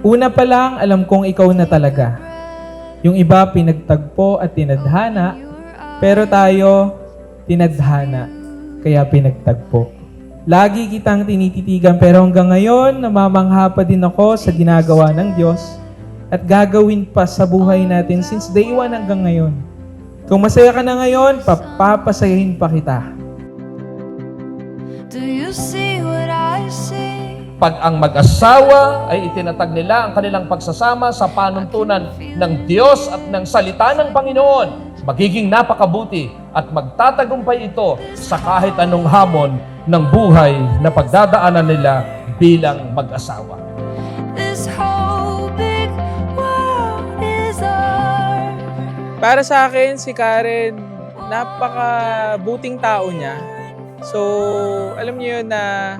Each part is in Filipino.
Una pa lang, alam kong ikaw na talaga. Yung iba pinagtagpo at tinadhana, pero tayo, tinadhana, kaya pinagtagpo. Lagi kitang tinititigan pero hanggang ngayon, namamangha pa din ako sa ginagawa ng Diyos at gagawin pa sa buhay natin since day one hanggang ngayon. Kung masaya ka na ngayon, papapasayahin pa kita. Do you see what I see? Pag ang mag-asawa ay itinatag nila ang kanilang pagsasama sa panuntunan ng Diyos at ng salita ng Panginoon, magiging napakabuti at magtatagumpay ito sa kahit anong hamon ng buhay na pagdadaanan nila bilang mag-asawa. This whole big world is ours. Para sa akin, si Karen, napakabuting tao niya. So, alam niyo yun na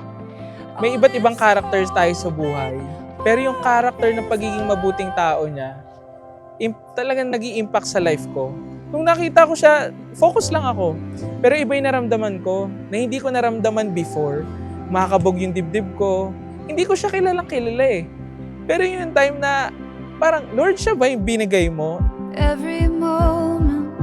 may iba't ibang characters tayo sa buhay. Pero yung character ng pagiging mabuting tao niya, talagang nag-i-impact sa life ko. Nung nakita ko siya, focus lang ako. Pero iba yung naramdaman ko na hindi ko naramdaman before. Makakabog yung dibdib ko. Hindi ko siya kilalang kilala eh. Pero yung time na parang, Lord, siya ba yung binigay mo? Every moment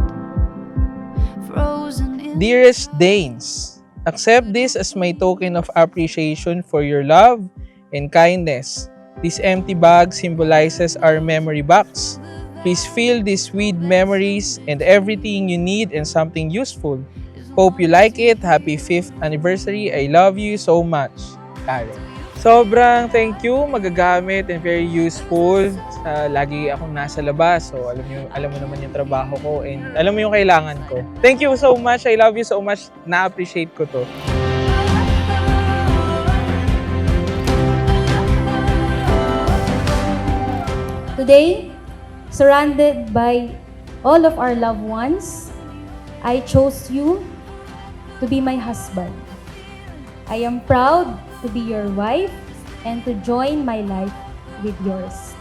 frozen in Dearest Danes, accept this as my token of appreciation for your love and kindness. This empty bag symbolizes our memory box. Please fill this with memories and everything you need and something useful. Hope you like it. Happy 5th anniversary. I love you so much, Karen. Sobrang thank you. Magagamit and very useful. Lagi akong nasa labas. So alam mo naman yung trabaho ko and alam mo yung kailangan ko. Thank you so much. I love you so much. Na-appreciate ko to. Today, surrounded by all of our loved ones, I chose you to be my husband. I am proud to be your wife and to join my life with yours.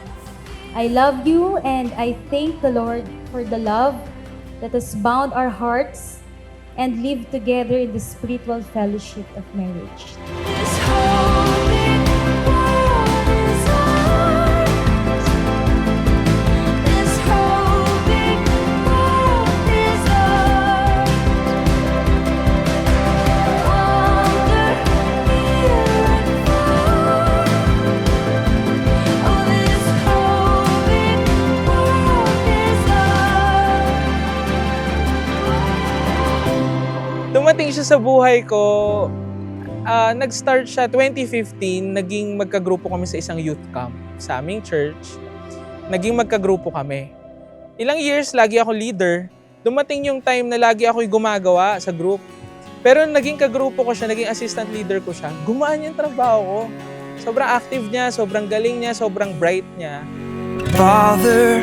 I love you and I thank the Lord for the love that has bound our hearts and live together in the spiritual fellowship of marriage. this whole big world is ours. This whole big world is ours. Wander near and far. Oh, this whole big world is ours. Dumating siya sa buhay ko, nag-start siya 2015, naging magkagrupo kami sa isang youth camp sa aming church. Naging magkagrupo kami. Ilang years, lagi ako leader. Dumating yung time na lagi ako'y gumagawa sa group. Pero naging kagrupo ko siya, naging assistant leader ko siya. Gumaan yung trabaho ko. Sobrang active niya, sobrang galing niya, sobrang bright niya. Father,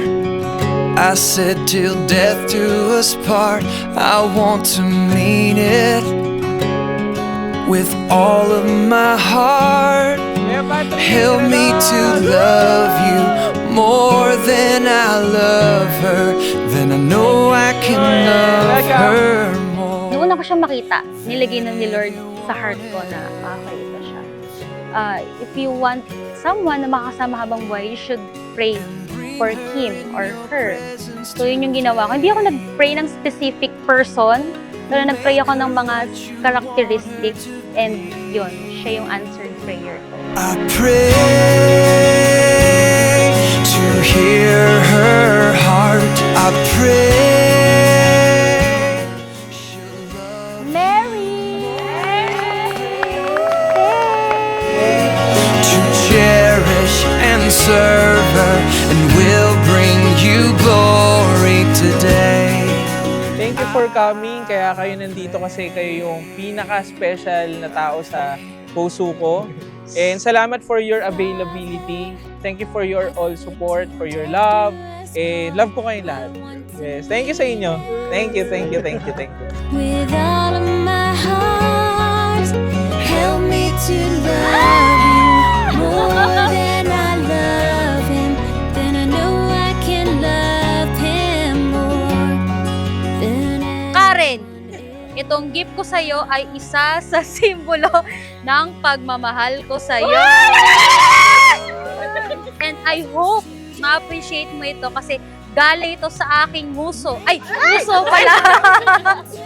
I said till death do us part, I want to mean it with all of my heart. Help me to love you more than I love her, then I know I can love her more. Noong una ko siya makita, nilagay na ni Lord sa heart ko na ito siya. If you want someone na makasama habang buhay, you should pray for him or her. So yun yung ginawa ko. Hindi ako nag-pray ng specific person, pero nag-pray ako ng mga characteristics and yun, siya yung answered prayer ko. I pray to hear her heart. I pray she'll love Mary! to cherish and serve her, and will bring you glory today. Thank you for coming. Kaya kayo nandito kasi kayo yung pinaka-special na tao sa puso ko. And salamat for your availability. Thank you for your all support, for your love. And love ko kayong lahat. Yes, thank you sa inyo. Thank you, thank you, thank you, thank you. With all of my heart, help me to love you more than I love him. Then I know I can love him more than Karen, itong gift ko sa'yo ay isa sa simbolo ng pagmamahal ko sa'yo. And I hope ma-appreciate mo ito kasi galing ito sa aking muso. Ay, muso pala!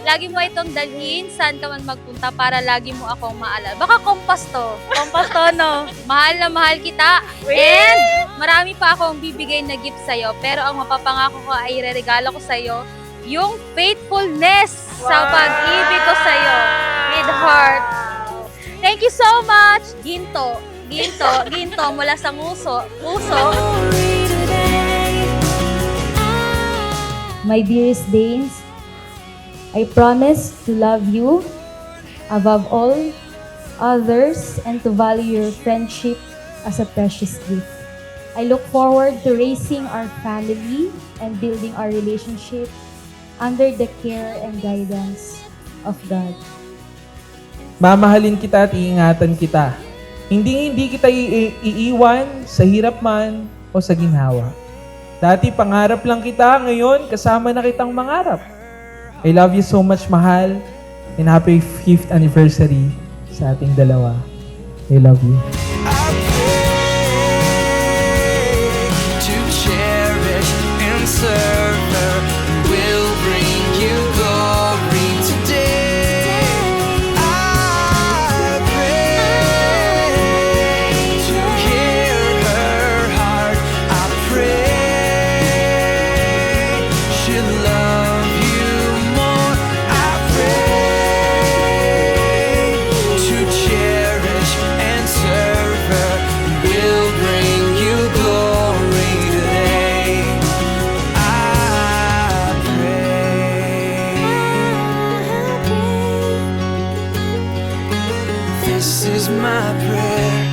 Lagi mo itong dalhin saan ka man magpunta para lagi mo akong maalala. Baka kompas to. Kompas to, no? Mahal na mahal kita. And marami pa akong bibigay na gift sa'yo. Pero ang mapapangako ko ay ireregalo ko sa'yo yung faithfulness sa pag-ibig ko sa'yo. With heart. Thank you so much! Ginto. Ginto. Ginto mula sa muso. Muso. My dearest Danes, I promise to love you above all others and to value your friendship as a precious gift. I look forward to raising our family and building our relationship under the care and guidance of God. Mamahalin kita at iingatan kita. Hindi kita iiwan sa hirap man o sa ginhawa. Dati pangarap lang kita, ngayon kasama na kitang mangarap. I love you so much, mahal, and happy 5th anniversary sa ating dalawa. I love you. I pray to cherish and serve her. Will bring you glory today. I pray to hear her heart. I pray she'll love you more. I pray to cherish and serve her. Will bring you glory today. I pray. This is my prayer.